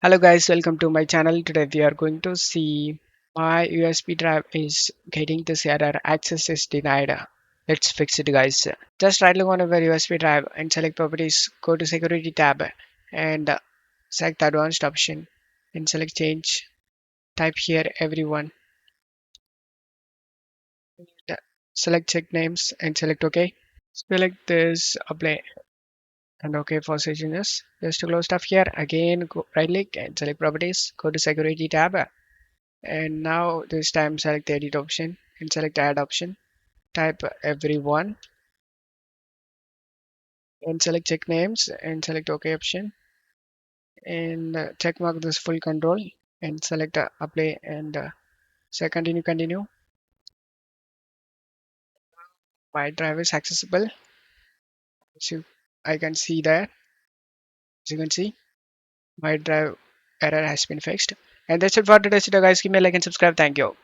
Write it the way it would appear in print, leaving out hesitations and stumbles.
Hello guys, welcome to my channel. Today we are going to see my USB drive is getting this error, access is denied. Let's fix it guys. Just right click on your USB drive and select properties, go to security tab and select the advanced option and select change. Type here everyone. And select check names and select OK. Select this apply and OK for switching this. Just to close stuff here again, go right click and select properties, go to security tab and now this time select the edit option and select add option, type everyone and select check names and select OK option and check mark this full control and select apply and say continue. My drive is accessible, so I can see that. As you can see, my drive error has been fixed. And that's it for today's video guys. Give me a like and subscribe. Thank you.